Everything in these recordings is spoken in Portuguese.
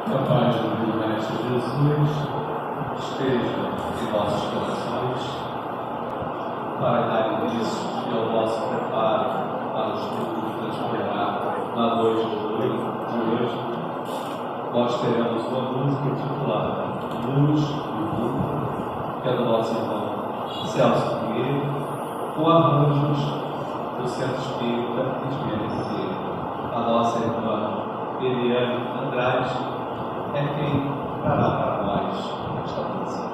Que a paz do Mestre Jesus esteja em nossos corações para dar início ao nosso preparo para os estudos que transcorrerá na noite de hoje. Nós teremos uma música intitulada Luz do Mundo, que é do nosso irmão Celso Pinheiro, com arranjos do Centro Espírita de Menezes. A nossa irmã Eliane Andrade é quem trará para nós esta música.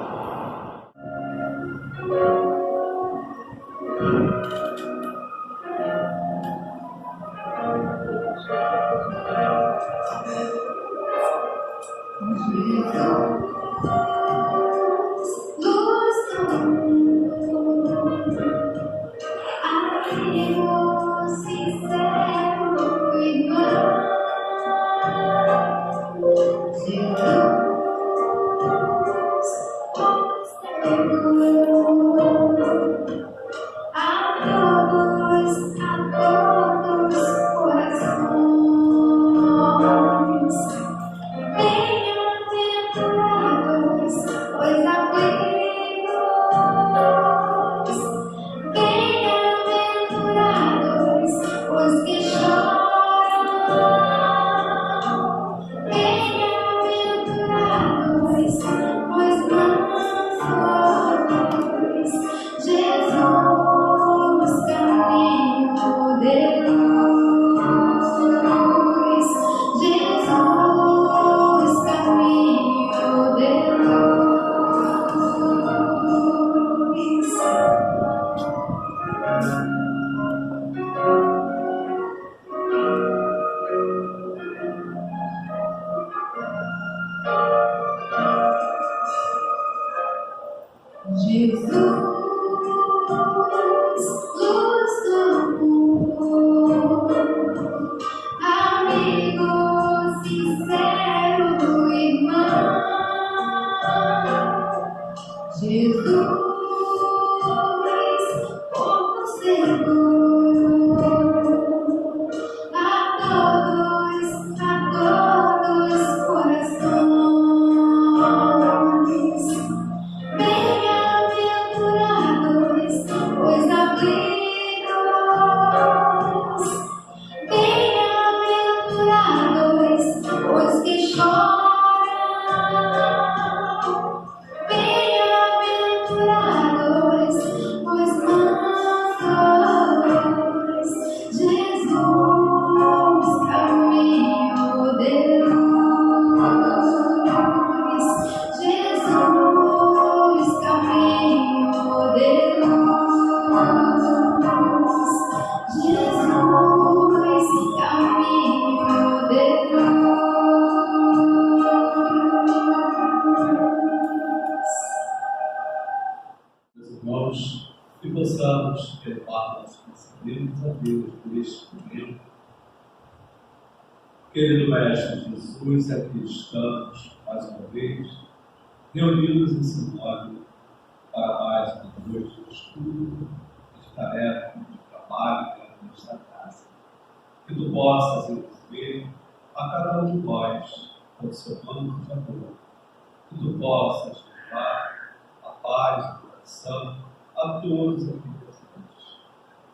Que possamos elevar nossos pensamentos a Deus por este momento. Querido Mestre Jesus, aqui estamos mais uma vez, reunidos em seu nome para mais uma noite de estudo, de tarefa, de trabalho nesta casa. Que tu possas receber a cada um de nós com o seu manto de amor. Que tu possas levar a paz do coração a todos aqui presentes,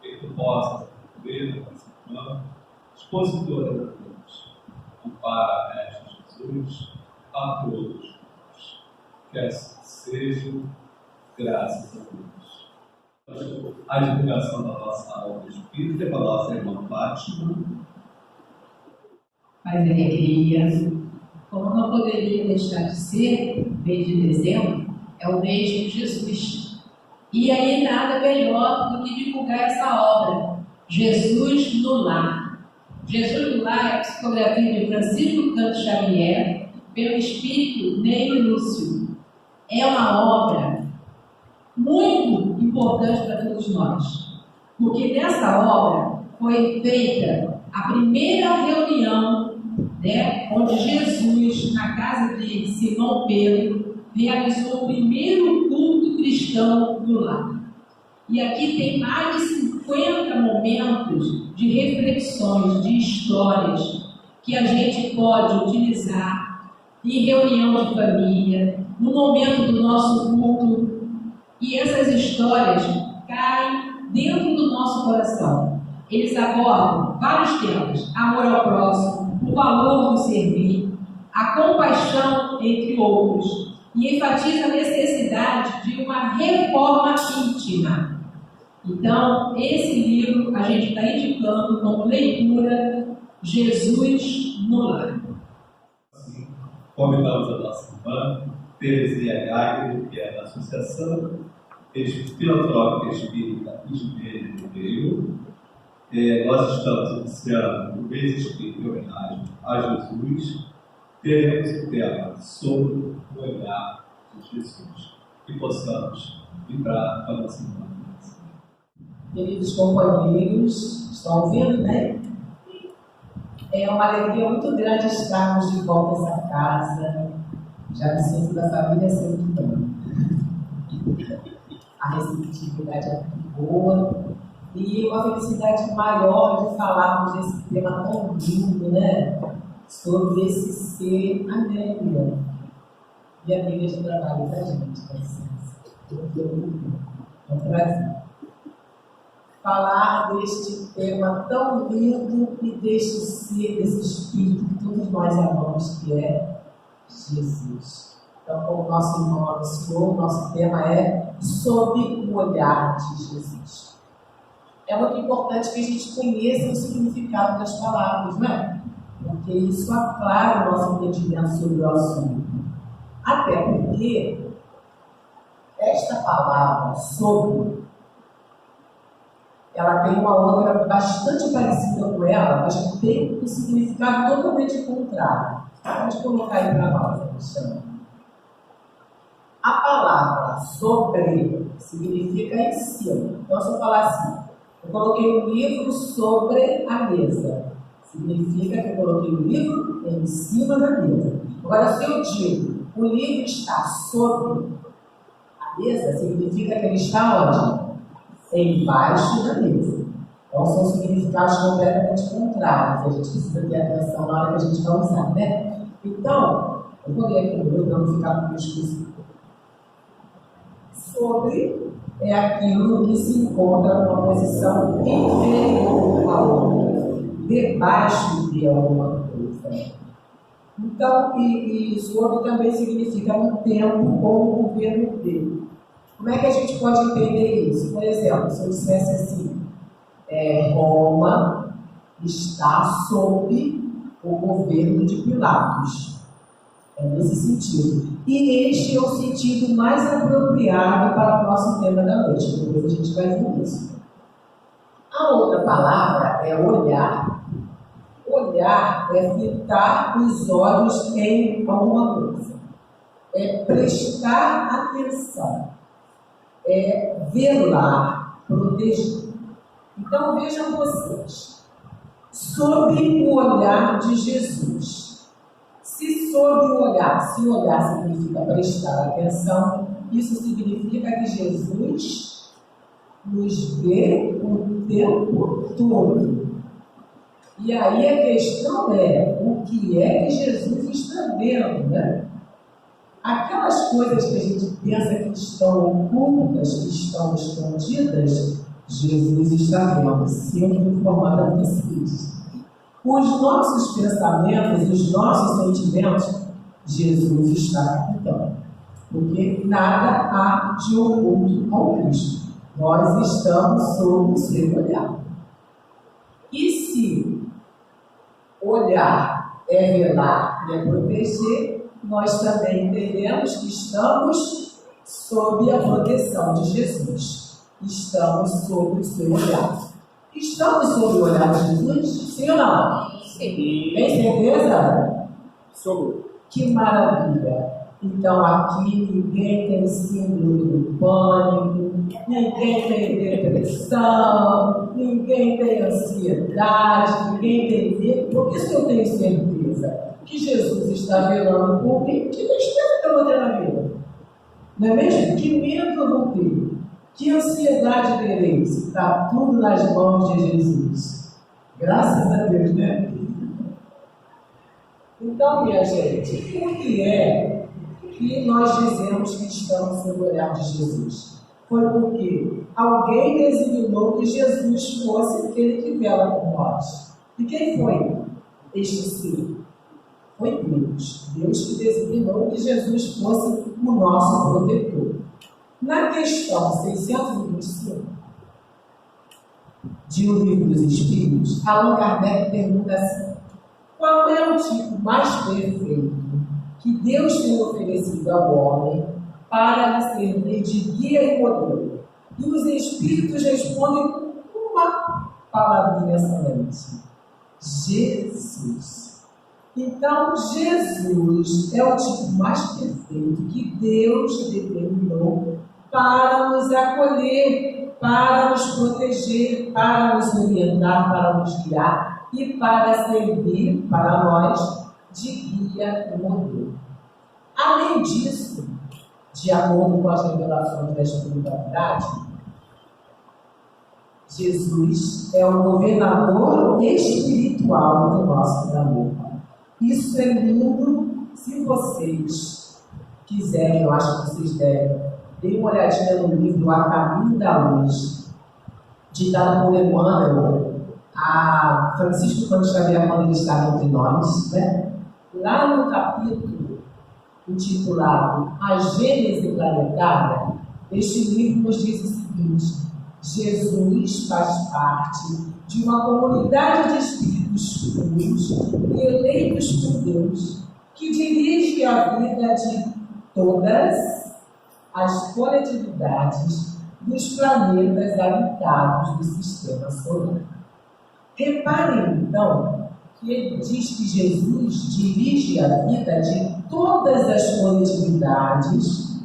que tu possas ver a nossa irmã, expositora da cruz, ampara, Mestre Jesus, a todos nós. Que assim seja, graças a Deus. A divulgação da nossa aula de Espírita é com a nossa irmã Fátima. Paz e alegria. Como não poderia deixar de ser, mês de dezembro é o mês de Jesus. E aí nada melhor do que divulgar essa obra, Jesus no Lar. Jesus no Lar é a psicografia de Francisco Canto Xavier, pelo espírito Neio Lúcio. É uma obra muito importante para todos nós, porque nessa obra foi feita a primeira reunião, onde Jesus, na casa de Simão Pedro, realizou o primeiro culto cristão do lar. E aqui tem mais de 50 momentos de reflexões, de histórias, que a gente pode utilizar em reunião de família, no momento do nosso culto. E essas histórias caem dentro do nosso coração. Eles abordam vários temas: amor ao próximo, o valor do servir, a compaixão, entre outros, e enfatiza a necessidade de uma reforma íntima. Então, esse livro a gente está indicando como leitura Jesus no Lar. Convidamos a nossa irmã Terezinha Gagner, que é da Associação Filantrópica Espírita Ismênia do Rio. Nós estamos iniciando o mês espírita em homenagem a Jesus. Teremos o tema sobre o olhar de Jesus. Que possamos vibrar para a nossa irmã. Queridos companheiros, estão ouvindo, né? É uma alegria muito grande estarmos de volta a essa casa. Já me sinto da família sempre bem. A receptividade é muito boa e uma felicidade maior de falarmos desse tema tão lindo, né? Sobre esse ser Amélia e amiga de trabalho da gente, com licença. É um prazer falar deste tema tão lindo e deste ser, desse Espírito que todos nós amamos, que é Jesus. Então, como o nosso irmão anunciou, nosso tema é sobre o olhar de Jesus. É muito importante que a gente conheça o significado das palavras, né? Porque isso aclara o nosso entendimento sobre o assunto. Até porque esta palavra sobre, ela tem uma outra bastante parecida com ela, mas que tem um significado totalmente contrário. Pode colocar aí para nós, Alexandre. A palavra sobre significa em cima. Então, se eu falar assim, eu coloquei um livro sobre a mesa, significa que eu coloquei o livro em cima da mesa. Agora, se eu digo, o livro está sobre a mesa, significa que ele está onde? Embaixo da mesa. Então, são significados completamente contrários. A gente precisa ter atenção na hora que a gente vai usar, né? Então, eu vou ler aqui o meu para não ficar muito esquisito. Sobre é aquilo que se encontra numa posição inferior a outra, debaixo de alguma coisa. Então, e sobre também significa um tempo ou um governo dele. Como é que a gente pode entender isso? Por exemplo, se eu dissesse assim, Roma está sob o governo de Pilatos. É nesse sentido. E este é o sentido mais apropriado para o nosso tema da noite. Depois a gente vai ver isso. A outra palavra é olhar. Olhar é fitar os olhos em alguma coisa. É prestar atenção. É velar, proteger. Então vejam vocês, sobre o olhar de Jesus. Se sobre o olhar significa prestar atenção, isso significa que Jesus nos vê o tempo todo. E aí a questão é, o que é que Jesus está vendo, né? Aquelas coisas que a gente pensa que estão ocultas, que estão escondidas, Jesus está vendo, sempre informando a vocês. Os nossos pensamentos, os nossos sentimentos, Jesus está captando. Porque nada há de oculto ao Cristo. Nós estamos sob o seu olhar. E se olhar é velar e é proteger, nós também entendemos que estamos sob a proteção de Jesus. Estamos sob o seu olhar. Estamos sob o olhar de Jesus? Sim ou não? Sim. Tem certeza? Sobre. Que maravilha! Então aqui ninguém tem síndrome do pânico, ninguém tem depressão, ninguém tem ansiedade, ninguém tem medo. Por isso que eu tenho certeza que Jesus está velando por mim. Que tristeza que eu vou ter na vida? Não é mesmo? Que medo eu vou ter? Que ansiedade terei? Se está tudo nas mãos de Jesus. Graças a Deus, né? Então, minha gente, por que é que nós dizemos que estamos sob o olhar de Jesus? Foi porque alguém designou que Jesus fosse aquele que vela por nós. E quem foi este ser? Foi Deus. Deus que designou que Jesus fosse o nosso protetor. Na questão 625 de O Livro dos Espíritos, Allan Kardec pergunta assim: qual é o tipo mais perfeito que Deus tem oferecido ao homem para lhe servir de guia e modelo? E os Espíritos respondem com uma palavrinha somente: Jesus. Então, Jesus é o tipo mais perfeito que Deus determinou para nos acolher, para nos proteger, para nos orientar, para nos guiar e para servir para nós de guia e modelo. Além disso, de acordo com as revelações da espiritualidade, Jesus é o governador espiritual do nosso planeta. Isso é lindo. Se vocês quiserem, eu acho que vocês devem, dê uma olhadinha no livro A Caminho da Luz, ditado por Emmanuel, a Francisco Cândido Xavier, quando ele estava entre nós, né? Lá no capítulo intitulado A Gênese Planetária, este livro nos diz o seguinte: Jesus faz parte de uma comunidade de espíritos puros e eleitos por Deus, que dirige a vida de todas as coletividades dos planetas habitados do sistema solar. Reparem, então, que ele diz que Jesus dirige a vida de todas as coletividades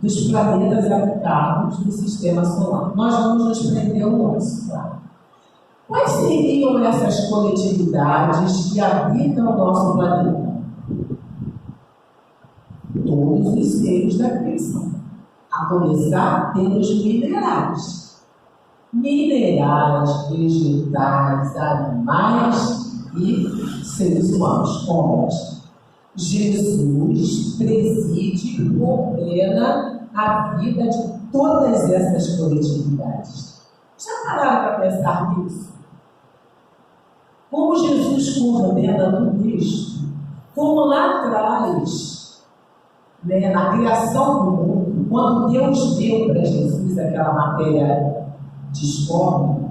dos planetas habitados do sistema solar. Nós vamos nos prender ao nosso, tá? Quais seriam essas coletividades que habitam o nosso planeta? Todos os seres da criação, a começar pelos minerais. Minerais, vegetais, animais e seres humanos, homens. Jesus preside e ordena a vida de todas essas coletividades. Já pararam para pensar nisso? Como Jesus coordena tudo isso? Como lá atrás, né, na criação do mundo, quando Deus deu para Jesus aquela matéria disforme,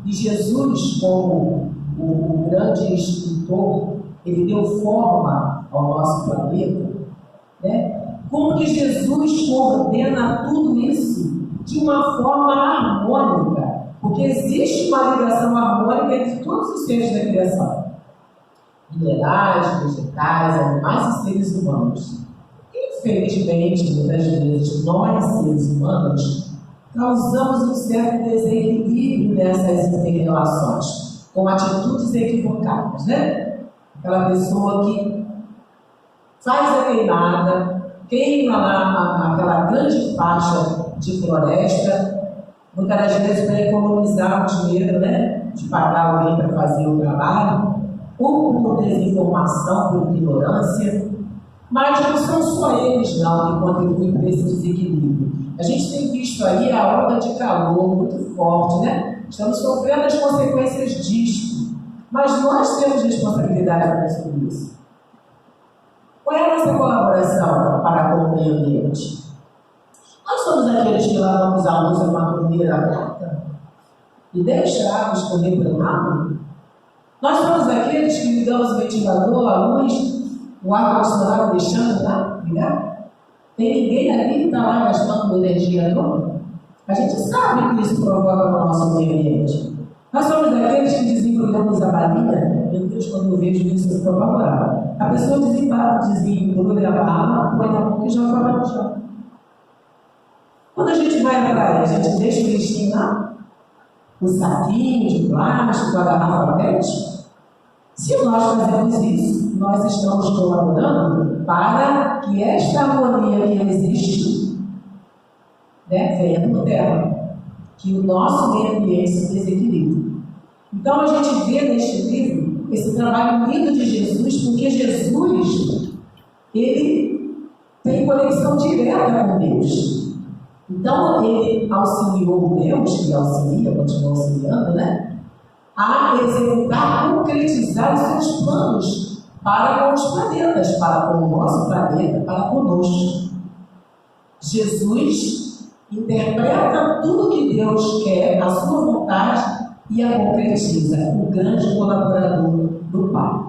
e Jesus, como o grande escultor, ele deu forma ao nosso planeta, né? Como que Jesus coordena tudo isso de uma forma harmônica? Porque existe uma ligação harmônica entre todos os seres da criação: minerais, vegetais, animais e seres humanos. Infelizmente, muitas vezes, nós, seres humanos, causamos um certo desequilíbrio nessas interrelações, com atitudes equivocadas, né? Aquela pessoa que faz a queima lá aquela grande faixa de floresta, muitas das vezes para economizar o dinheiro, né, de pagar alguém para fazer o trabalho, ou por desinformação, por ignorância. Mas não são só eles não que contribuem para esse desequilíbrio. A gente tem visto aí a onda de calor muito forte, né? Estamos sofrendo as consequências disso. Mas nós temos responsabilidade sobre isso. Qual é a nossa colaboração para com o meio ambiente? Nós somos aqueles que lavamos a louça com a torneira aberta e deixamos a água escorrer pelo rabo? Nós somos aqueles que ligamos o ventilador, a luz, o ar-condicionado deixando lá ligado? Tem ninguém ali que está lá gastando energia toda? A gente sabe que isso provoca no nosso meio ambiente. Nós somos daqueles que desembrulhamos a balinha. Meu Deus, quando eu vejo isso, eu estou apavorada. A pessoa desembrulha a bala, põe na boca e joga lá no chão. Quando a gente vai na praia, a gente deixa o lixinho lá, o saquinho de plástico, a garrafa PET. Se nós fazemos isso, nós estamos colaborando para que esta harmonia que existe, né, venha por terra, que o nosso meio ambiente se desequilibre. Então a gente vê neste livro esse trabalho lindo de Jesus, porque Jesus, ele tem conexão direta com Deus. Então, ele auxiliou Deus, que auxilia, continua auxiliando, né? A executar, concretizar os seus planos para com os planetas, para com o nosso planeta, para conosco. Jesus interpreta tudo que Deus quer, a sua vontade, e a concretiza, o grande colaborador do Pai.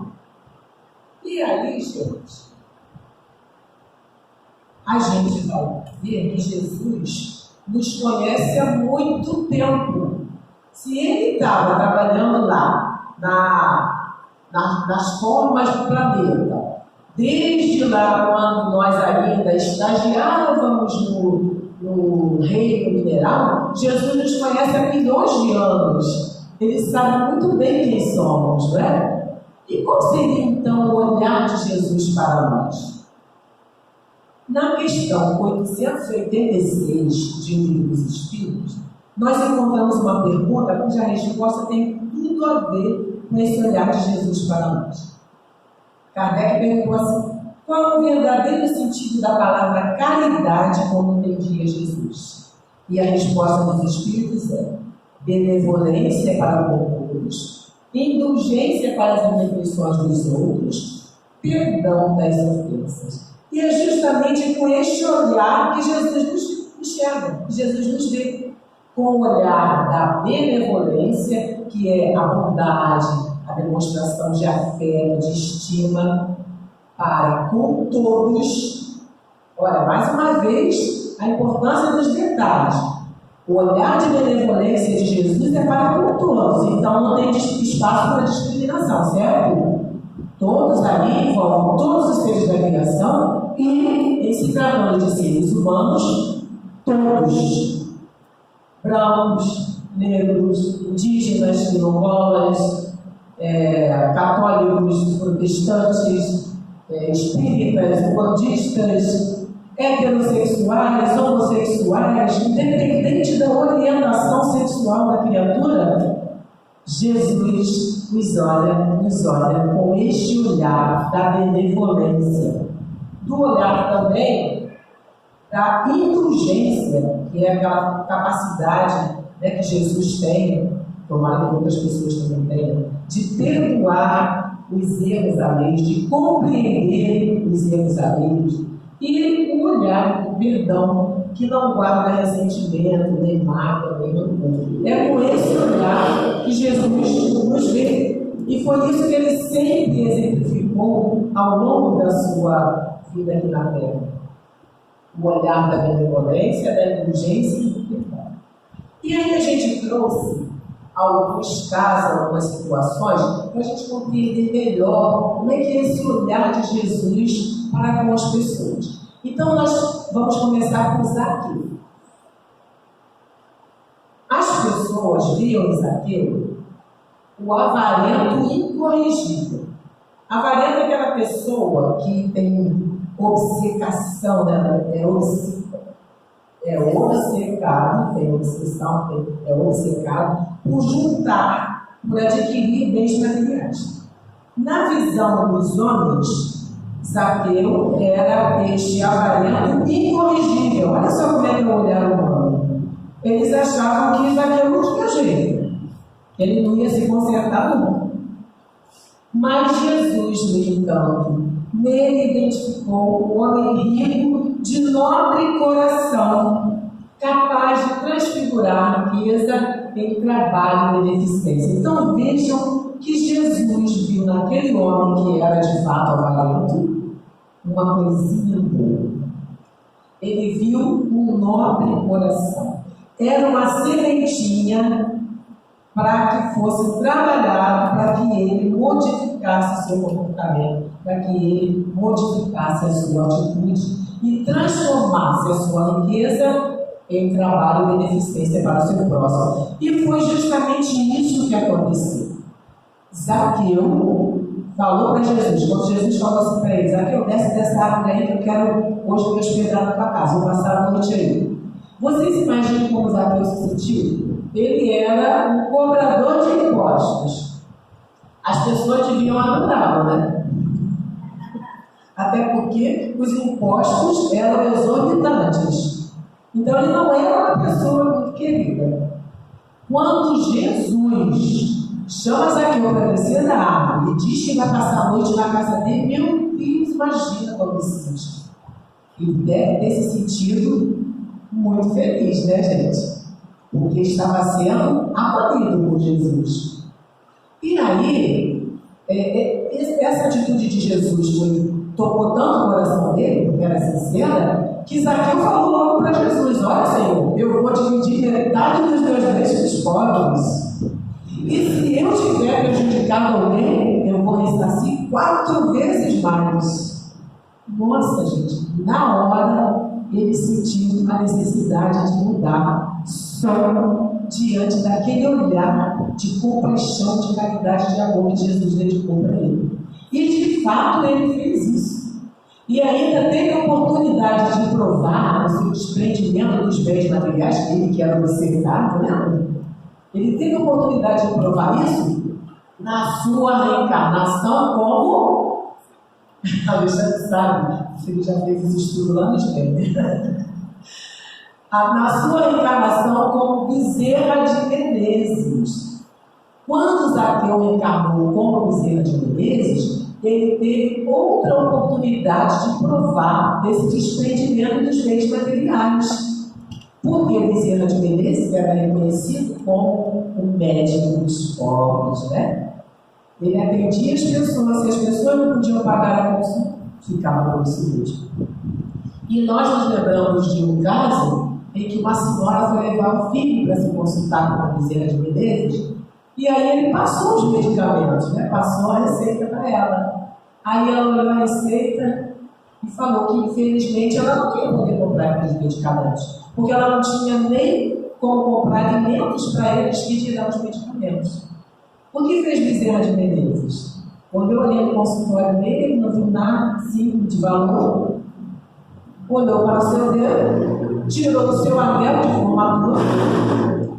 E aí, gente, a gente vai ver que Jesus nos conhece há muito tempo. Se ele estava trabalhando lá nas formas do planeta, desde lá quando nós ainda estagiávamos no reino mineral, Jesus nos conhece há milhões de anos. Ele sabe muito bem quem somos, não é? E qual seria então o olhar de Jesus para nós? Na questão 886 de O Livro dos Espíritos, nós encontramos uma pergunta cuja resposta tem tudo a ver com esse olhar de Jesus para nós. Kardec perguntou assim: qual é o verdadeiro sentido da palavra caridade como entendia Jesus? E a resposta dos Espíritos é: benevolência para com todos, indulgência para as imperfeições dos outros, perdão das ofensas. E é justamente com este olhar que Jesus nos enxerga, que Jesus nos vê, com o olhar da benevolência, que é a bondade, a demonstração de afeto, de estima para com todos. Olha, mais uma vez, a importância dos detalhes. O olhar de benevolência de Jesus é para com todos, então não tem espaço para discriminação, certo? Todos ali envolvem todos os seres da criação e, em se tratando de seres humanos, todos, brancos, negros, indígenas, quilombolas, católicos, protestantes, espíritas, budistas, heterossexuais, homossexuais, independente da orientação sexual da criatura, Jesus nos olha com este olhar da benevolência, do olhar também da indulgência, que é aquela capacidade, né, que Jesus tem, tomara que outras pessoas também tenham, de perdoar os erros alheios, de compreender os erros alheios, e o olhar do perdão, que não guarda ressentimento, nem mágoa, nem rancor. É com esse olhar que Jesus nos vê. E foi isso que ele sempre exemplificou ao longo da sua vida aqui na Terra. O olhar da benevolência, da indulgência e do perdão. E aí a gente trouxe alguns casos, algumas situações, para a gente compreender melhor como é que é esse olhar de Jesus para com as pessoas. Então, nós vamos começar com Zaqueu. As pessoas viam em Zaqueu o avarento incorrigível. Avarento é aquela pessoa que tem obcecação, né? Obcecado, tem obsessão, é obcecado por juntar, por adquirir bens materiais. Na visão dos homens, Zaqueu era este avarento incorrigível. Olha só como é que é o olhar humano. Eles achavam que Zaqueu não tinha jeito, ele não ia se consertar nunca. Mas Jesus, no entanto, nele identificou um homem rico, de nobre coração, capaz de transfigurar a riqueza em trabalho e beneficência. Então vejam que Jesus viu naquele homem que era de fato avarento uma coisinha boa. Ele viu um nobre coração. Era uma sementinha para que fosse trabalhado, para que ele modificasse o seu comportamento, para que ele modificasse a sua atitude e transformasse a sua riqueza em trabalho e beneficência para o seu próximo. E foi justamente isso que aconteceu. Zaqueu falou para Jesus, quando Jesus falou assim para ele: Zaqueu, desce dessa árvore aí que eu quero hoje me hospedar na tua casa, vou passar a noite aí. Vocês imaginam como Zaqueu se sentiu? Ele era um cobrador de impostos. as pessoas deviam adorá-lo, né? Até porque os impostos eram exorbitantes. Então ele não era uma pessoa muito querida. Quando Jesus chama Zaqueu para descer da árvore e diz que vai passar a noite na casa dele, meu Deus, imagina como se sente. Ele deve ter se sentido muito feliz, né, gente? Porque estava sendo acolhido por Jesus. E aí, essa atitude de Jesus tocou tanto o coração dele, porque era sincera, que Zaqueu falou logo para Jesus: olha, Senhor, eu vou dividir metade dos meus bens com os pobres. E se eu tiver prejudicado alguém, eu vou ressarcir 4 vezes mais. Nossa, gente, na hora ele sentiu a necessidade de mudar só diante daquele olhar de compaixão, de caridade, de amor que Jesus dedicou para ele. E de fato ele fez isso. E ainda teve a oportunidade de provar o seu desprendimento dos bens materiais dele, que era obcecado, né? Ele teve a oportunidade de provar isso na sua reencarnação como... A Alexandre sabe, ele já fez esse estudo lá no Espanha. Na sua reencarnação como Bezerra de Menezes. Quando Zaqueu reencarnou como Bezerra de Menezes, ele teve outra oportunidade de provar desse desprendimento dos bens materiais. Porque Bezerra de Menezes era reconhecido como o médico dos pobres, né? Ele atendia as pessoas, se as pessoas não podiam pagar a consulta, ficava por isso mesmo. E nós nos lembramos de um caso em que uma senhora foi levar o filho para se consultar com a Bezerra de Menezes, e aí ele passou os medicamentos, né? Passou a receita para ela. Aí ela olhou a receita e falou que, infelizmente, ela não ia poder comprar aqueles medicamentos, porque ela não tinha nem como comprar alimentos para eles que dirão os medicamentos. O que fez Bezerra de Menezes? Olhou ali no consultório dele, não viu nada assim de valor, olhou para o seu dedo, tirou o seu anel de formatura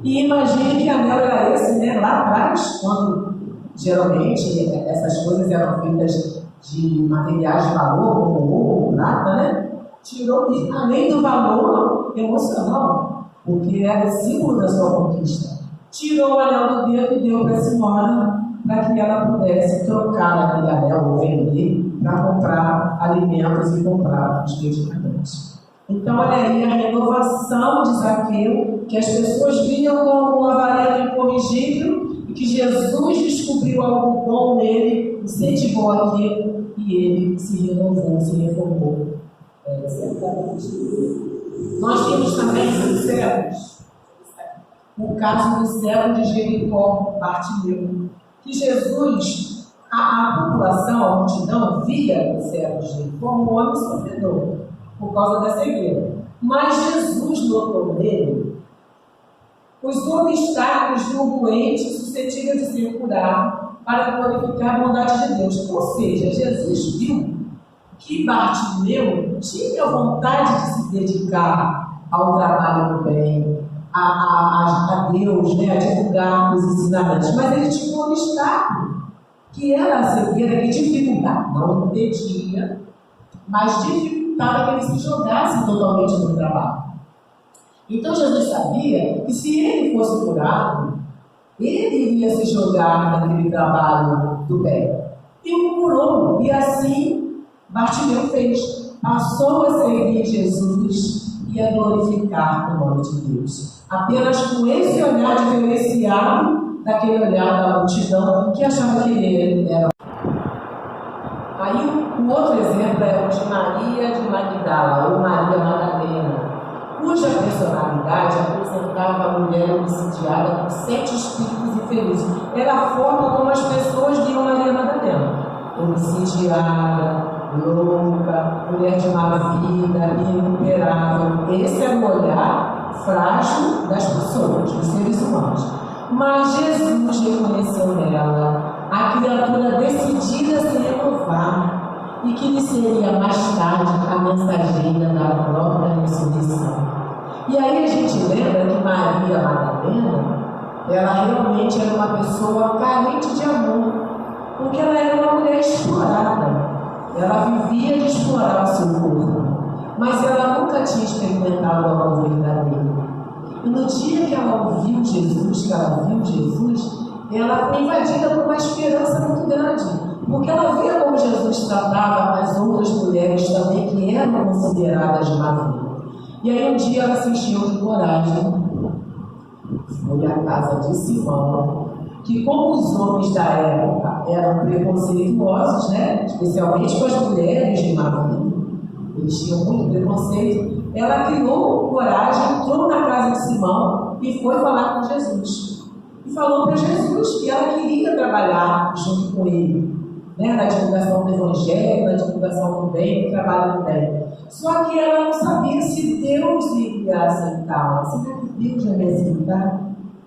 e imagine que anel era esse, né? Lá atrás, quando geralmente essas coisas eram feitas de materiais de valor, como ouro, prata, né? Tirou, e além do valor emocional, porque era o símbolo da sua conquista, tirou o anel do dedo e deu para a senhora para que ela pudesse trocar aquele anel ou vender para comprar alimentos e comprar os medicamentos. Então, olha aí a renovação de Zaqueu, que as pessoas viam como um avarento incorrigível e que Jesus descobriu algo bom nele, incentivou aquilo e ele se renovou, se reformou. Nós temos também os cegos. O caso do cego de Jericó, Bartimeu, que Jesus, a população, a multidão, via o cego de Jericó como um homem sofredor, por causa da cegueira. Mas Jesus notou nele os obstáculos do doente suscetível de ser curado para glorificar a bondade de Deus. Ou seja, Jesus viu que Bartimeu tinha vontade de se dedicar ao trabalho do bem, a Deus, né, a divulgar os ensinamentos, mas ele tinha um obstáculo, que era a cegueira, que dificultava, não impedia, mas dificultava que ele se jogasse totalmente no trabalho. Então Jesus sabia que se ele fosse curado, ele iria se jogar naquele trabalho do bem. E o curou, e assim Bartimeu fez. Passou a seguir Jesus e a glorificar o nome de Deus. Apenas com esse olhar diferenciado daquele olhar da multidão que achava que ele era. Aí o outro exemplo é o de Maria de Magdala, ou Maria Madalena, cuja personalidade apresentava a mulher obsidiada com 7 espíritos infelizes. Era a forma como as pessoas viam Maria Madalena. Obsidiada, louca, mulher de má vida, irrecuperável. Esse é o olhar frágil das pessoas, dos seres humanos. Mas Jesus reconheceu nela a criatura decidida a se renovar e que lhe seria mais tarde a mensageira da própria ressurreição. E aí a gente lembra que Maria Madalena, ela realmente era uma pessoa carente de amor. Porque ela era uma mulher explorada. Ela vivia de explorar o seu corpo. Mas ela nunca tinha experimentado o amor verdadeiro. E no dia que ela ouviu Jesus, ela foi invadida por uma esperança muito grande. Porque ela via como Jesus tratava as outras mulheres também que eram consideradas má vida. E aí um dia ela se encheu de coragem. Foi à casa de Simão, que como os homens da época eram preconceituosos, né? Especialmente com as mulheres de má vida, eles tinham muito preconceito. Ela criou coragem, entrou na casa de Simão e foi falar com Jesus. E falou para Jesus que ela queria trabalhar junto com ele, né? Na divulgação do Evangelho, na divulgação do bem, no trabalho do bem. Só que ela não sabia se Deus iria aceitá-la. Será que Deus vai me aceitar?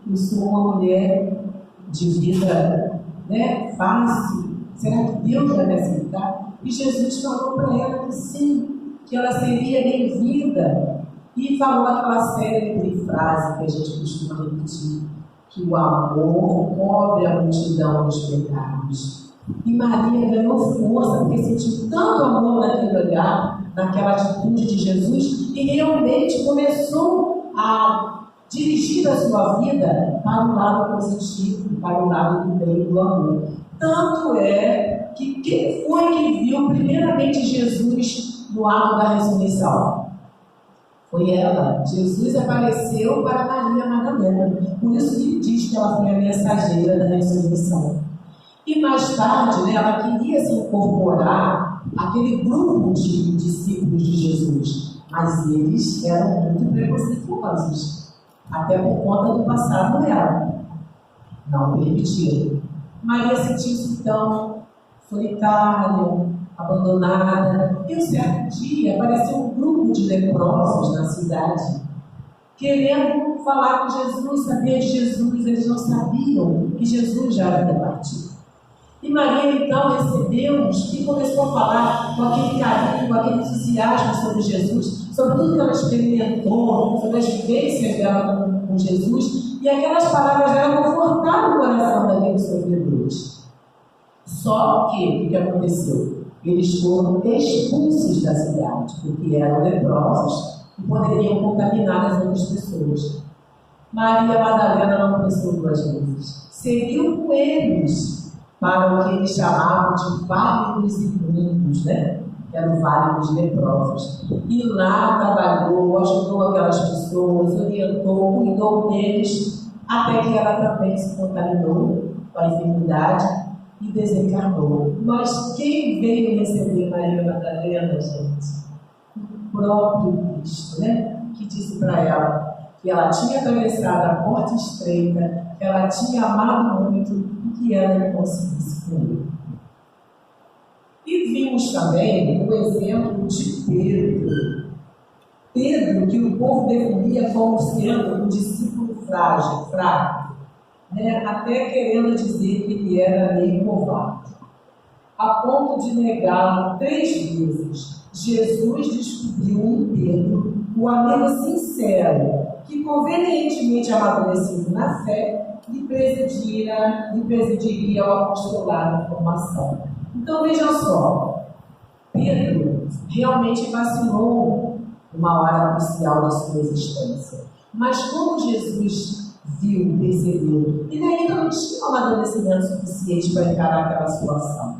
Eu sou uma mulher de vida, né, fácil. Será que Deus vai me aceitar? E Jesus falou para ela que sim, que ela seria bem-vinda. E falou aquela célebre frase que a gente costuma repetir, que o amor cobre a multidão dos pecados. E Maria ganhou força, porque sentiu tanto amor naquele olhar, naquela atitude de Jesus, e realmente começou a dirigir a sua vida para o lado positivo, para o lado do bem e do amor. Tanto é que quem foi que viu primeiramente Jesus no ato da ressurreição? Foi ela. Jesus apareceu para Maria Madalena. Por isso que diz que ela foi a mensageira da ressurreição. E mais tarde, né, ela queria se incorporar àquele grupo de discípulos de Jesus. Mas eles eram muito preconceituosos, até por conta do passado dela. Não permitiram. Maria sentiu-se então solitária, abandonada. E um certo dia apareceu um grupo de leprosos na cidade, querendo falar com Jesus, saber de Jesus. Eles não sabiam que Jesus já havia partido. E Maria então recebeu-os e começou a falar com aquele carinho, com aquele entusiasmo sobre Jesus, sobre tudo que ela experimentou, sobre as vivências dela com Jesus, e aquelas palavras dela confortaram o coração daqueles sofredores. Só que o que aconteceu? Eles foram expulsos da cidade, porque eram leprosos e poderiam contaminar as outras pessoas. Maria Madalena não pensou duas vezes. Seguiu com eles para o que eles chamavam de Vale dos Imundos, né? Que era o Vale dos Leprosos. E lá trabalhou, ajudou aquelas pessoas, orientou, cuidou deles, até que ela também se contaminou com a enfermidade e desencarnou. Mas quem veio receber Maria Madalena, gente? O próprio Cristo, né? Que disse para ela que ela tinha atravessado a porta estreita, que ela tinha amado muito e que ela não conseguisse com ele. E vimos também o exemplo de Pedro. Pedro, que o povo definia como sendo um discípulo frágil, fraco, né? Até querendo dizer que ele era meio covarde, a ponto de negá-lo 3 vezes. Jesus descobriu em Pedro o amigo sincero, que convenientemente amadurecido na fé lhe presidiria ao apostolado e formação. Então vejam só, Pedro realmente vacilou uma hora crucial de sua existência. Mas como Jesus viu, percebeu, ele ainda não tinha um amadurecimento suficiente para encarar aquela situação.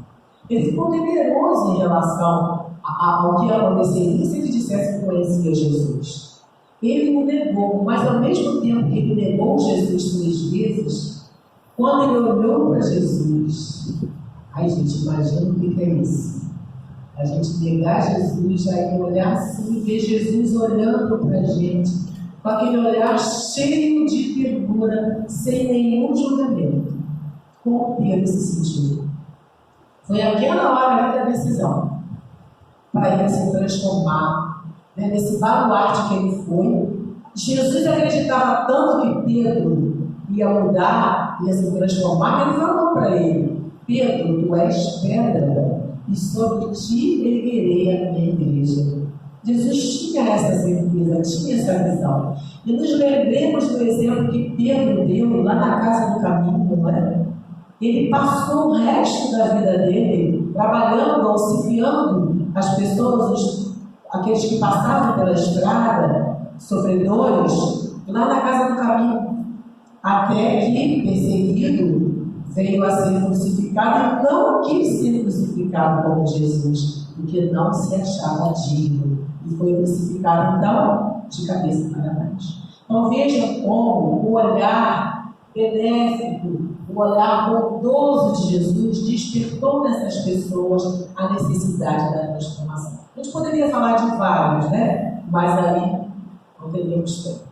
Ele ficou temeroso em relação ao que aconteceria se ele dissesse que conhecia Jesus. Ele o negou, mas ao mesmo tempo que ele negou Jesus 3 vezes, quando ele olhou para Jesus, ai gente, imagina o que é isso. A gente negar Jesus, aí olhar assim e ver Jesus olhando para a gente, com aquele olhar cheio de ternura, sem nenhum julgamento. Como Pedro se sentiu? Foi aquela hora da decisão, para ele se transformar, né, nesse baluarte que ele foi. Jesus acreditava tanto que Pedro ia mudar, ia se transformar, que ele falou para ele: Pedro, tu és pedra, e sobre ti erguerei a minha igreja. Jesus tinha essa certeza, tinha essa visão. E nos lembremos do exemplo que Pedro deu lá na casa do caminho, não é? Ele passou o resto da vida dele trabalhando, auxiliando as pessoas, aqueles que passavam pela estrada, sofredores, lá na casa do caminho, até que, perseguido, veio a ser crucificado e não quis ser crucificado como Jesus, porque não se achava digno. E foi crucificado, então, de cabeça para baixo. Então vejam como o olhar benéfico, o olhar bondoso de Jesus despertou nessas pessoas a necessidade da transformação. A gente poderia falar de vários, né? Mas aí não teríamos tempo.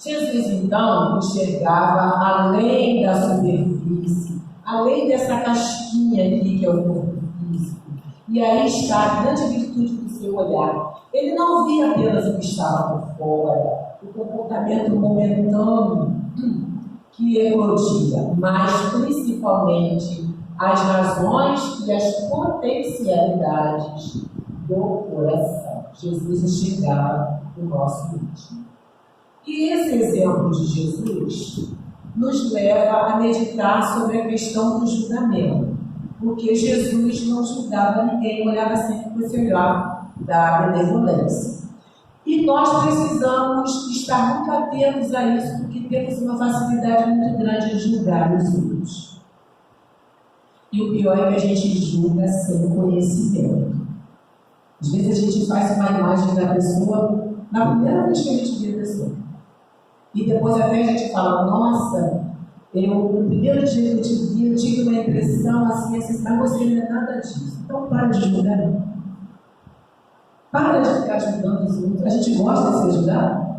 Jesus, então, enxergava além da superfície, além dessa casquinha aqui que é o corpo físico. E aí está a grande virtude do seu olhar. Ele não via apenas o que estava por fora, o comportamento momentâneo que eclodia, mas principalmente as razões e as potencialidades do coração. Jesus enxergava o nosso íntimo. E esse exemplo de Jesus nos leva a meditar sobre a questão do julgamento, porque Jesus não julgava ninguém, olhava sempre para esse olhar da benevolência. E nós precisamos estar muito atentos a isso, porque temos uma facilidade muito grande de julgar os outros. E o pior é que a gente julga sem conhecimento. Às vezes a gente faz uma imagem da pessoa na primeira vez que a gente vê a pessoa. E depois até a gente fala, nossa, no primeiro dia que eu te vi, eu tive uma impressão assim, mas você não é nada disso. Então para de julgar. Para de ficar julgando os outros. A gente gosta de ser julgado?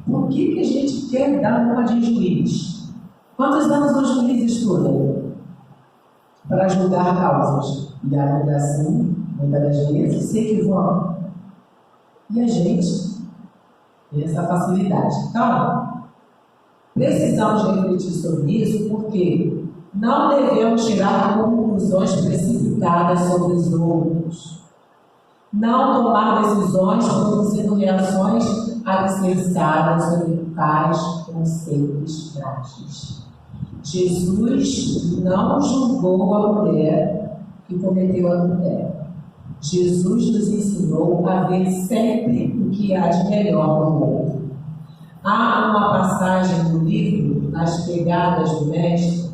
Por que a gente quer dar uma de juiz? Quantos anos um juiz estuda? Para julgar causas. E ainda assim, muitas das vezes, se equivocam. E a gente tem essa facilidade. Então, precisamos refletir sobre isso, porque não devemos tirar conclusões precipitadas sobre os outros. Não tomar decisões produzindo reações alicerçadas sobre tais conceitos frágeis. Jesus não julgou a mulher que cometeu adultério. Jesus nos ensinou a ver sempre o que há de melhor no outro. Há uma passagem no livro As Pegadas do Mestre,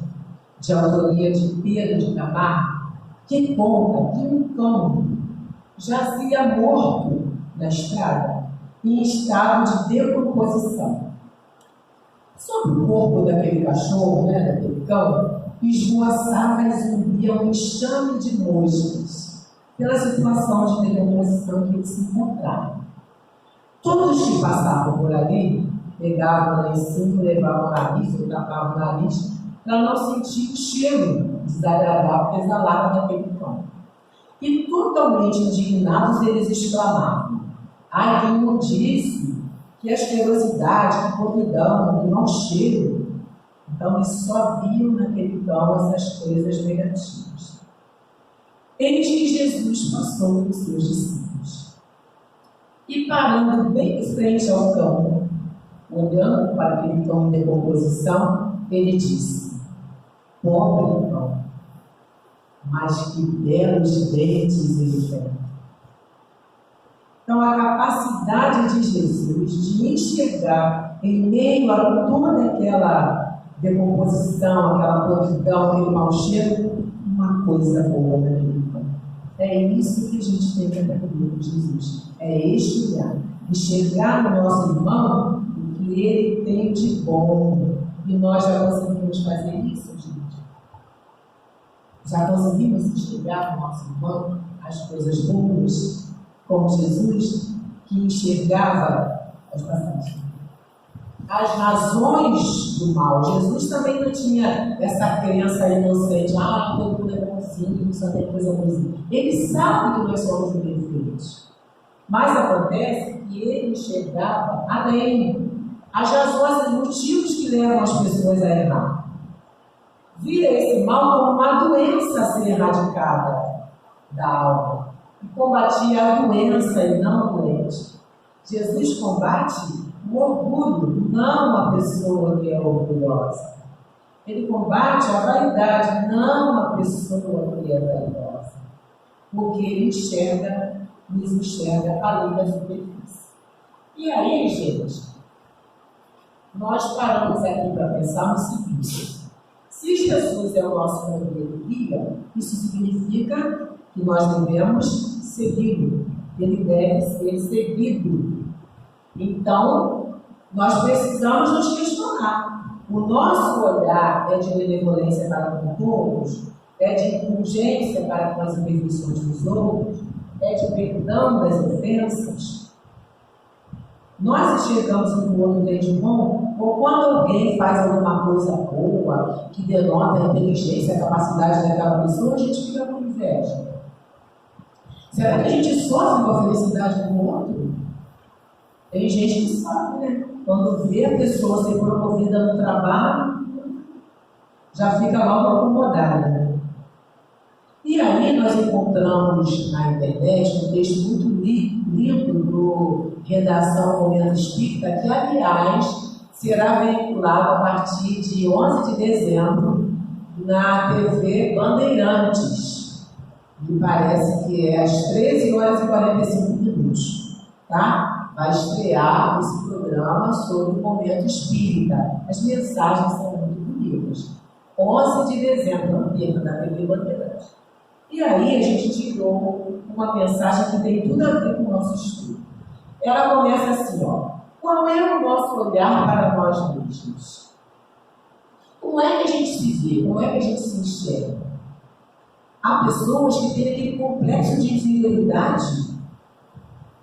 de autoria de Pedro de Camargo, que conta que um cão jazia morto na estrada, em estado de decomposição. Sobre o corpo daquele cachorro, daquele cão, esvoaçava e zumbia um enxame de moscas, pela situação de decomposição que ele se encontrava. Todos que passavam por ali, pegavam o lencinho, levavam o nariz, ou tapavam o nariz, para não sentir o cheiro desagradável que exalava daquele cão. E totalmente indignados, eles exclamavam: ai, quem não disse que asquerosidade, que podridão, que mau cheiro. Então eles só viam naquele cão essas coisas negativas. Eis que Jesus passou com seus discípulos e, parando bem em frente ao cão, olhando para aquele cão em decomposição, ele disse: pobre cão, mas que belos dentes ele tem. Então, a capacidade de Jesus de enxergar em meio a toda aquela decomposição, aquela podridão, aquele mau cheiro, uma coisa boa naquele cão. É isso que a gente tem que aprender com Jesus. É este olhar. Enxergar no nosso irmão o que ele tem de bom. E nós já conseguimos fazer isso, gente. Já conseguimos enxergar no nosso irmão as coisas boas, como Jesus, que enxergava as razões do mal. Jesus também não tinha essa crença inocente, todo mundo é bonzinho, só tem coisa boazinha. Ele sabe que nós somos imperfeitos. Mas acontece que ele enxergava além as razões, os motivos que levam as pessoas a errar. Via esse mal como uma doença a ser erradicada da alma. E combatia a doença e não o doente. Jesus combate o orgulho, não a pessoa que é orgulhosa. Ele combate a vaidade, não a pessoa que é vaidosa. Porque ele nos enxerga além da superfície. E aí, gente, nós paramos aqui para pensar no seguinte: se Jesus é o nosso modelo guia, isso significa que nós devemos segui-lo. Ele deve ser seguido. Então, nós precisamos nos questionar. O nosso olhar é de benevolência para com todos, é de indulgência para com as imperfeições dos outros, é de perdão das ofensas. Nós enxergamos que o outro tem de bom, ou quando alguém faz alguma coisa boa, que denota a inteligência, a capacidade daquela pessoa, a gente fica com inveja. Será que a gente sofre com a felicidade do outro? Tem gente que sofre, né? Quando vê a pessoa ser promovida no trabalho, já fica logo acomodada. E aí nós encontramos na internet um texto muito lindo do Redação Momento Espírita, que, aliás, será veiculado a partir de 11 de dezembro na TV Bandeirantes. Me parece que é às 13h45, tá? Vai estrear esse programa sobre o Momento Espírita. As mensagens são muito bonitas. 11 de dezembro, não perca, na TV Bandeirantes. E aí a gente tirou uma mensagem que tem tudo a ver com o nosso estudo. Ela começa assim, ó: qual é o nosso olhar para nós mesmos? Como é que a gente se vê? Como é que a gente se enxerga? Há pessoas que têm aquele complexo de inferioridade,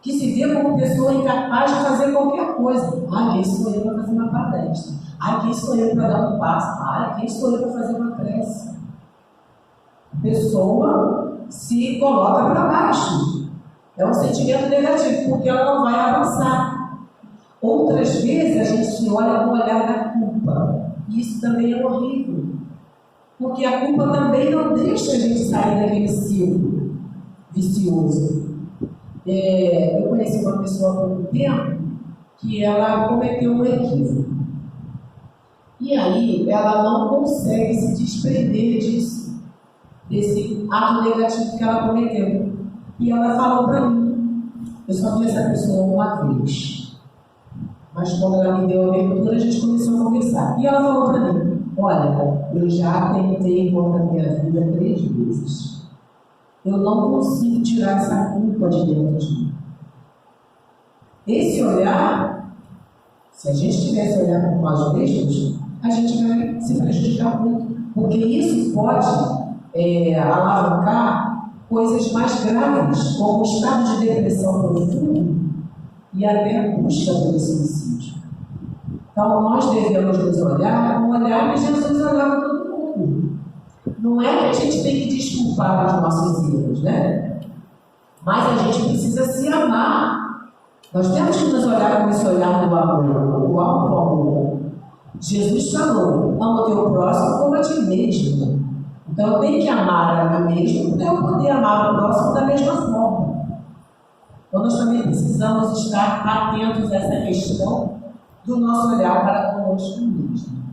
que se vê como pessoa incapaz de fazer qualquer coisa. Ah, quem sou eu para fazer uma palestra? Ah, quem sou eu para dar um passo? Ah, quem sou eu para fazer uma prece? A pessoa se coloca para baixo. É um sentimento negativo, porque ela não vai avançar. Outras vezes a gente se olha com o olhar da culpa. E isso também é horrível. Porque a culpa também não deixa a gente sair daquele ciclo vicioso. Eu conheci uma pessoa há pouco tempo que ela cometeu um equívoco. E aí ela não consegue se desprender disso, desse ato negativo que ela cometeu. E ela falou para mim: eu só vi essa pessoa uma vez. Mas quando ela me deu a abertura, a gente começou a conversar. E ela falou para mim: olha, eu já tentei contra a minha vida 3 vezes. Eu não consigo tirar essa culpa de dentro de mim. Esse olhar, se a gente tivesse olhar por nós mesmos, a gente vai se prejudicar muito, porque isso pode alavancar coisas mais graves, como o estado de depressão profundo e até a busca pelo suicídio. Então, nós devemos nos olhar com o olhar que Jesus olhava todo mundo. Não é que a gente tem que desculpar os nossos erros, né? Mas a gente precisa se amar. Nós temos que nos olhar com esse olhar do amor, o amor. Jesus falou: ama o teu próximo como a ti mesmo. Então eu tenho que amar a mim mesmo para eu poder amar o próximo da mesma forma. Então nós também precisamos estar atentos a essa questão do nosso olhar para conosco mesmo.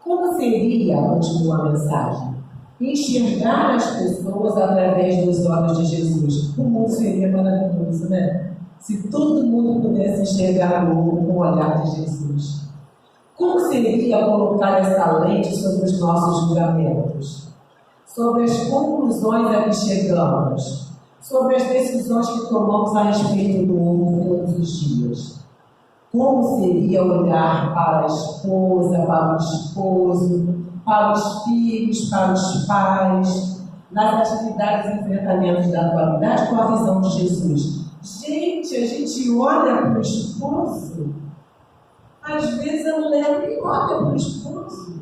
Como seria, continua a mensagem, enxergar as pessoas através dos olhos de Jesus? O mundo seria maravilhoso, né? Se todo mundo pudesse enxergar o outro com o olhar de Jesus. Como seria colocar essa lente sobre os nossos julgamentos? Sobre as conclusões a que chegamos? Sobre as decisões que tomamos a respeito do outro todos os dias? Como seria olhar para a esposa, para o esposo, para os filhos, para os pais, nas atividades e enfrentamentos da atualidade com a visão de Jesus? Gente, a gente olha para o esposo, às vezes a mulher nem olha para o esposo.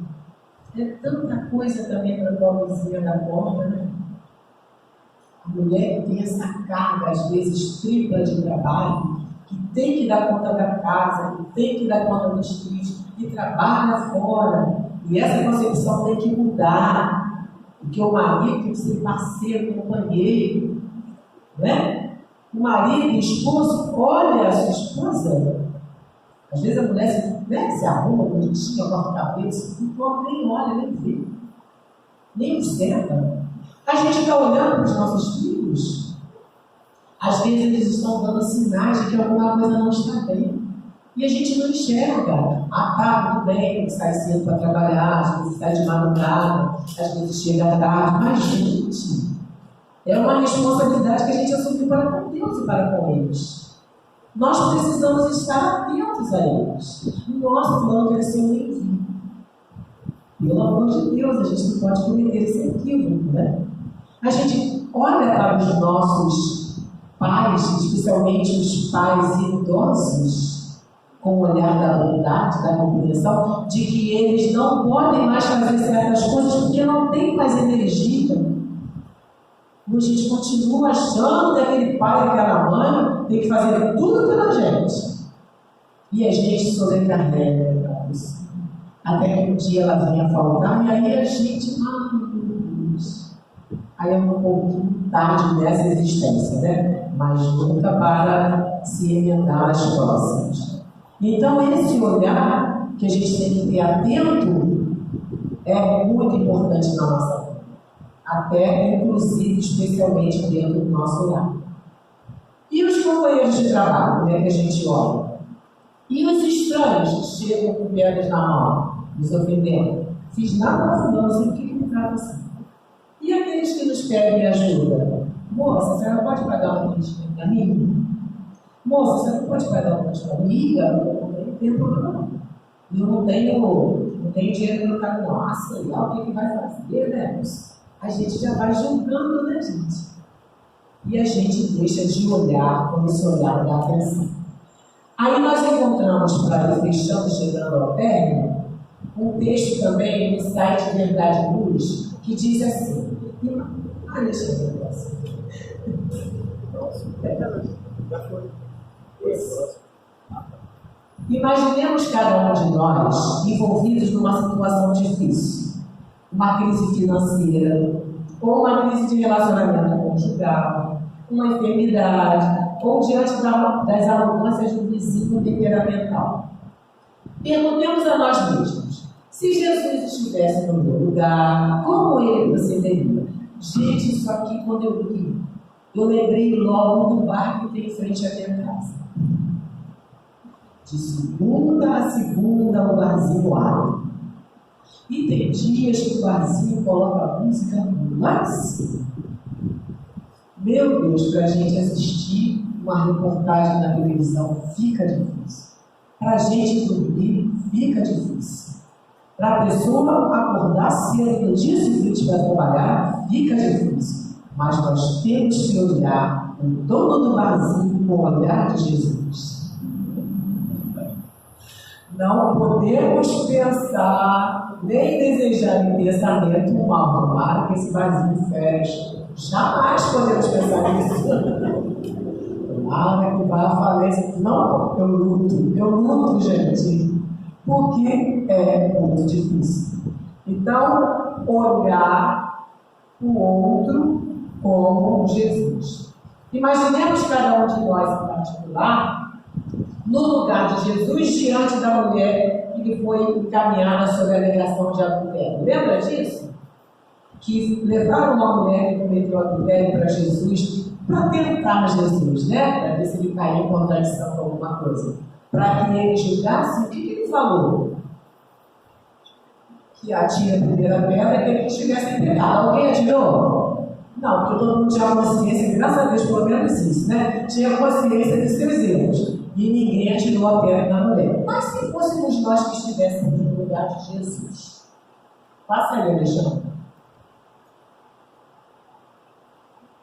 É tanta coisa também para a pobrezinha da porta, né? A mulher que tem essa carga, às vezes tripla de trabalho, que tem que dar conta da casa, que tem que dar conta dos filhos, que trabalha fora. E essa concepção tem que mudar, porque o marido tem que ser parceiro, companheiro, né? O marido, o esposo, olha a sua esposa. Às vezes a mulher né, se arruma, bonitinha, corta o cabelo, o homem nem olha, nem vê, nem observa. A gente está olhando para os nossos filhos, às vezes eles estão dando sinais de que alguma coisa não está bem. E a gente não enxerga. Ah, tá, tudo bem, ele sai cedo para trabalhar, às vezes sai de madrugada, às vezes chega tarde. Mas, gente, é uma responsabilidade que a gente assumiu para com Deus e para com eles. Nós precisamos estar atentos a eles. O nosso plano deve ser um envio. Pelo amor de Deus, a gente não pode cometer esse equívoco, né? A gente olha para os nossos pais, especialmente os pais idosos, com o olhar da bondade, da compreensão, de que eles não podem mais fazer certas coisas porque não tem mais energia. A gente continua achando que aquele pai e aquela mãe tem que fazer tudo pela gente. E a gente sobrecarrega isso. Até que um dia ela venha faltar e aí a gente, meu Deus. Aí é um pouquinho tarde nessa existência, né? Mas nunca para se emendar as próximas. Então, esse olhar que a gente tem que ter atento é muito importante na nossa vida. Até, inclusive, especialmente dentro do nosso olhar. E os companheiros de trabalho, né, que a gente olha? E os estranhos que chegam com pedras na mão, nos ofendendo? Fiz nada, não sei o que me trata assim. E aqueles que nos pedem ajuda? Moça, você não pode pagar um investimento para mim? Moça, você não pode pagar uma família? Eu não tenho problema. Eu não tenho dinheiro no carro, não. Ah, sei lá o que vai fazer, né? A gente já vai julgando, né, gente? E a gente deixa de olhar com esse olhar da atenção. Aí nós encontramos, para ir fechando, chegando ao término, um texto também no site Verdade e Luz, que diz assim. Deixa eu ver assim. Já foi. Imaginemos cada um de nós envolvidos numa situação difícil, uma crise financeira, ou uma crise de relacionamento conjugal, uma enfermidade, ou diante das arrogâncias do vizinho temperamental. Perguntemos a nós mesmos: se Jesus estivesse no meu lugar, como ele procederia? Gente, isso aqui, quando eu li, eu lembrei logo do bar que tem em frente à minha casa. De segunda a segunda, o barzinho abre. E tem dias que o barzinho coloca a música lá em cima. Meu Deus, para a gente assistir uma reportagem na televisão fica difícil. Para a gente dormir fica difícil. Para a pessoa acordar cedo no dia seguinte para trabalhar fica difícil. Mas nós temos que olhar o dono do barzinho com o olhar de Jesus. Não podemos pensar, nem desejar em pensamento mal, tomara que esse barzinho feche. Jamais podemos pensar nisso. Tomara que vá à falência. Não, eu luto, gente, porque é muito difícil. Então, olhar o outro como Jesus. Imaginemos cada um de nós em particular no lugar de Jesus diante da mulher que lhe foi encaminhada sobre a alegação de adultério. Lembra disso? Que levaram uma mulher que cometeu adultério para Jesus, para tentar Jesus, né? Para ver se ele caía em contradição com alguma coisa. Para que ele julgasse, o que ele falou? Que atira a primeira pedra que ele estivesse pecado. Alguém atirou? Não, porque todo mundo tinha consciência, graças a Deus, pelo menos isso, né? Tinha consciência de seus erros. E ninguém atirou a pedra na mulher. Mas se fôssemos nós que estivéssemos no lugar de Jesus, passa aí, Alexandre.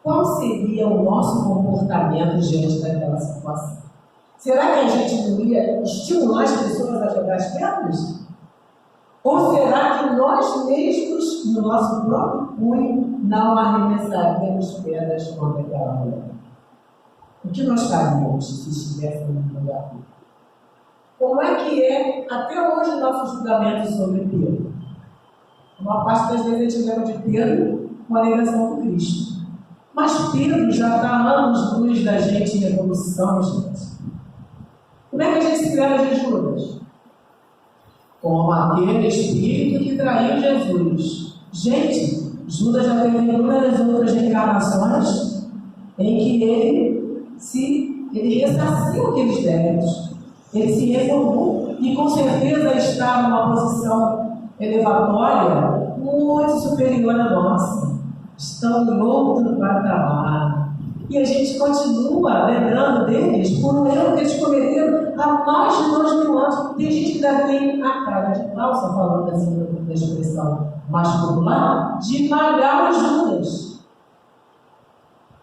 Qual seria o nosso comportamento diante daquela situação? Será que a gente não ia estimular as pessoas a jogar as pedras? Ou será que nós mesmos, no nosso próprio punho, não arremessaríamos pedras contra aquela mulher? O que nós faríamos se estivéssemos no lugar dele? Como é que é, até hoje, o nosso julgamento sobre Pedro? Uma parte das vezes a gente lembra de Pedro com a negação do Cristo. Mas Pedro já está há anos-luz da gente em evolução, gente. Como é que a gente se lembra de Judas? como aquele espírito que traiu Jesus. Gente, Judas já teve inúmeras outras reencarnações em que ele ressarciu aqueles débitos. Ele se reformou e com certeza está numa posição elevatória muito superior à nossa. Estão em outro patamar. E a gente continua lembrando deles por um erro que eles cometeram há mais de 2000 anos. Tem gente que ainda tem a cara de pau, só falando assim da expressão mais popular, de malhar os Judas.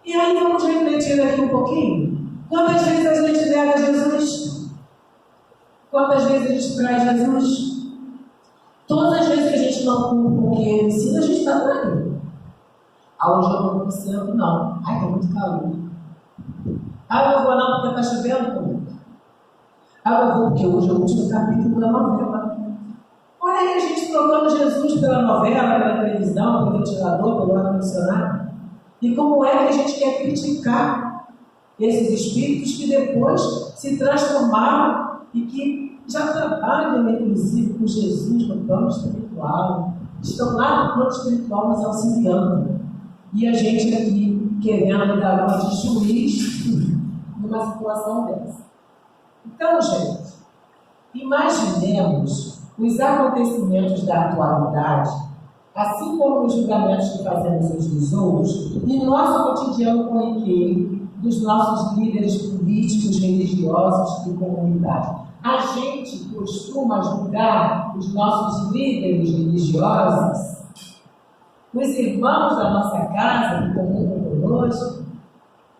E aí vamos refletir aqui um pouquinho. Quantas vezes a gente nega Jesus? Quantas vezes a gente traz Jesus? Todas as vezes que a gente não cumpre o que ele ensina, a gente está traindo. Hoje eu não vou sendo, não. Ai, está muito calor. Eu não vou não porque está chovendo. Eu vou porque hoje é o último capítulo da novela. Olha aí a gente trocando Jesus pela novela, pela televisão, pelo ventilador, pelo ar-condicionado. E como é que a gente quer criticar esses espíritos que depois se transformaram e que já trabalham, inclusive, com Jesus no plano espiritual. Estão lá no plano espiritual nos auxiliando. E a gente aqui querendo dar uma de juiz numa situação dessa. Então, gente, imaginemos os acontecimentos da atualidade, assim como os julgamentos que fazemos uns dos outros, e nosso cotidiano corriqueiro dos nossos líderes políticos, religiosos e comunitários. A gente costuma julgar os nossos líderes religiosos, os irmãos da nossa casa, que comunam conosco.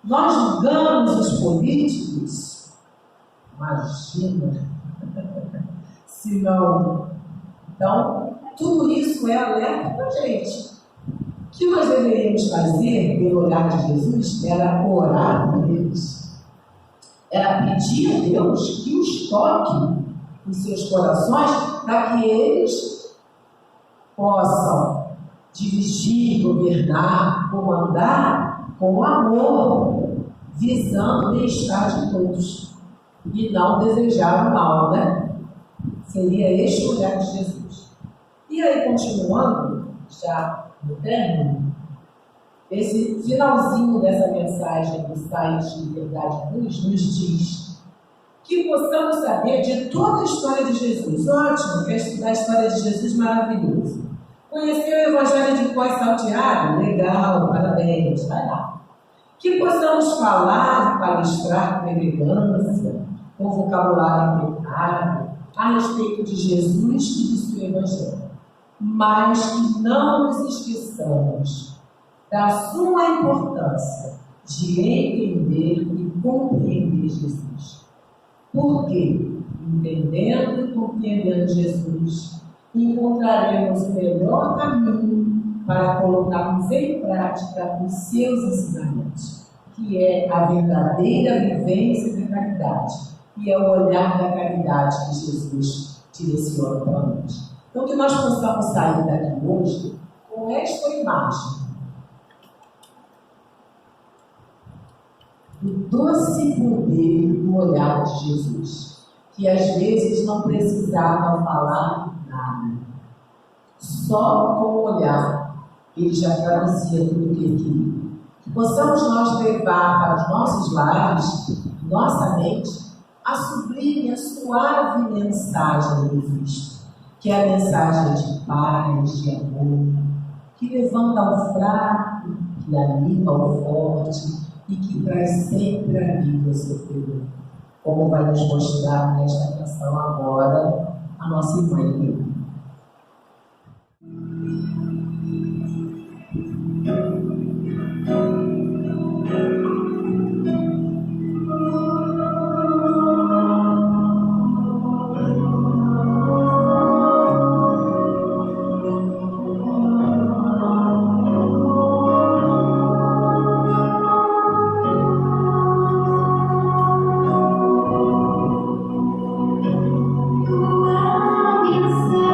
Nós julgamos os políticos. Imagina se não. Então, tudo isso é alerta para a gente. O que nós deveríamos fazer, pelo olhar de Jesus, era orar por eles. Era pedir a Deus que os toque em seus corações para que eles possam dirigir, governar, comandar com amor, visando o bem-estar de todos e não desejar o mal, né? Seria este o olhar de Jesus. E aí, continuando, já no término, esse finalzinho dessa mensagem do site de Verdade Luz nos diz que possamos saber de toda a história de Jesus. Ótimo, quer estudar a história de Jesus, maravilhoso. Conhecer o Evangelho de Pós Salteado? Legal, parabéns, vai lá. Que possamos falar e palestrar com elegância, com vocabulário impecável, a respeito de Jesus e do seu Evangelho. Mas que não nos esqueçamos da suma importância de entender e compreender Jesus. Porque, entendendo e compreendendo Jesus, encontraremos o melhor caminho para colocarmos em prática os seus ensinamentos, que é a verdadeira vivência da caridade, e é o olhar da caridade que Jesus direciona para nós. Então, que nós possamos sair daqui hoje com esta imagem do doce poder do olhar de Jesus, que às vezes não precisava falar nada. Só com o olhar, ele já traduzia tudo o que ele queria. Que possamos nós levar para os nossos lares, nossa mente, a sublime, a suave mensagem do Cristo, que é a mensagem de paz, de amor, que levanta o fraco, que anima o forte e que traz sempre alívio ao sofredor, como vai nos mostrar nesta canção agora a nossa irmã Helena. Tua missão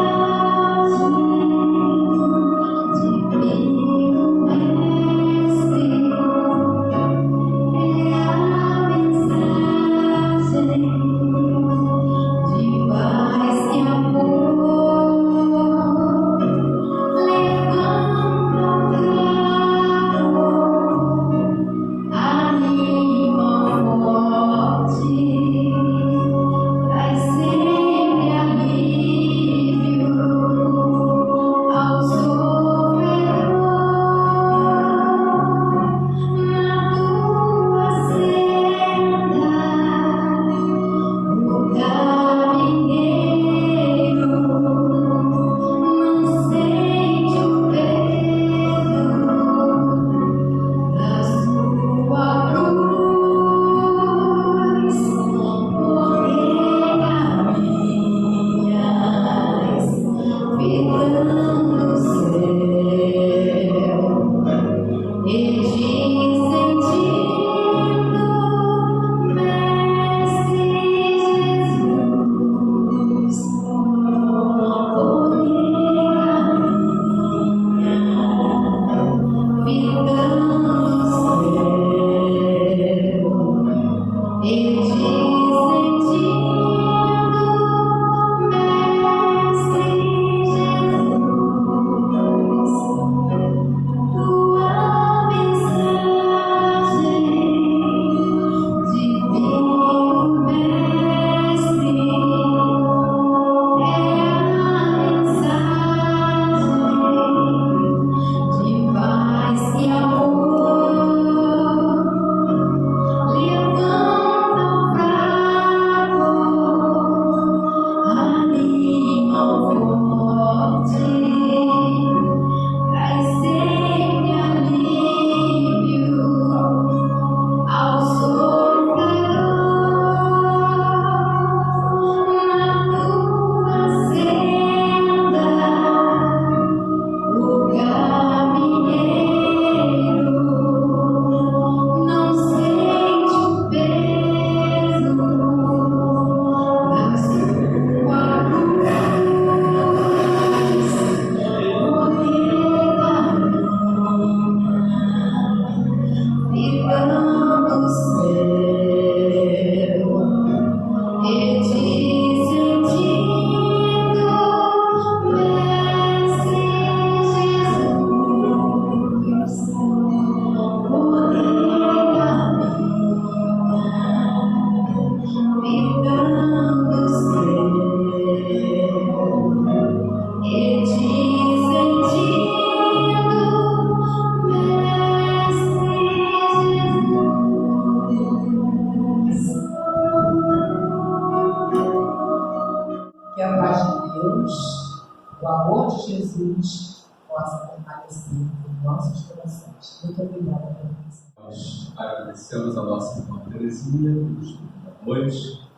Deus, o amor de Jesus possa permanecer em nossos corações. Muito obrigada pela atenção. Nós agradecemos a nossa irmã Terezinha pelo estudo da noite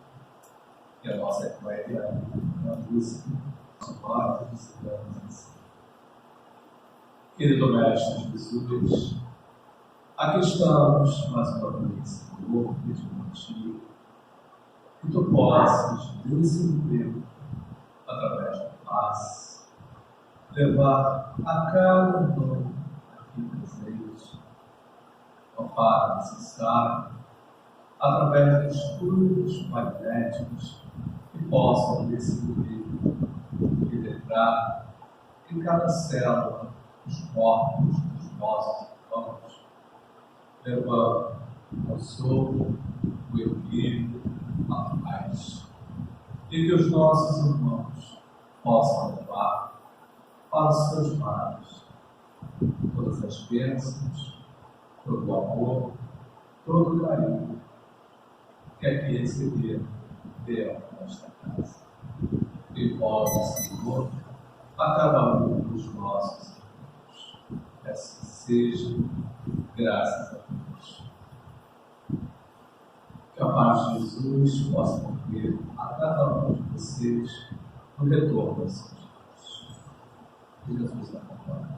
e a nossa colega, a música, nós precisamos assim. Querido Mestre Jesus, aqui estamos mais uma vez, Senhor, pedindo a Ti que Tu possas, nesse momento, através da paz, levar a cada um aqui presente, ó Pai necessário, através dos estudos magnéticos, que possam, nesse momento, penetrar em cada célula dos corpos dos nossos irmãos, levando o consolo, o equilíbrio, a paz, e que os nossos irmãos possam levar para os seus lares todas as bênçãos, todo o amor, todo o carinho que aqui receber dentro desta casa. Envolve, Senhor, a cada um dos nossos irmãos. Que assim seja, graças a Deus. Que a paz de Jesus possa morrer a cada um de vocês no retorno dos seus dias. Que Jesus acompanhe.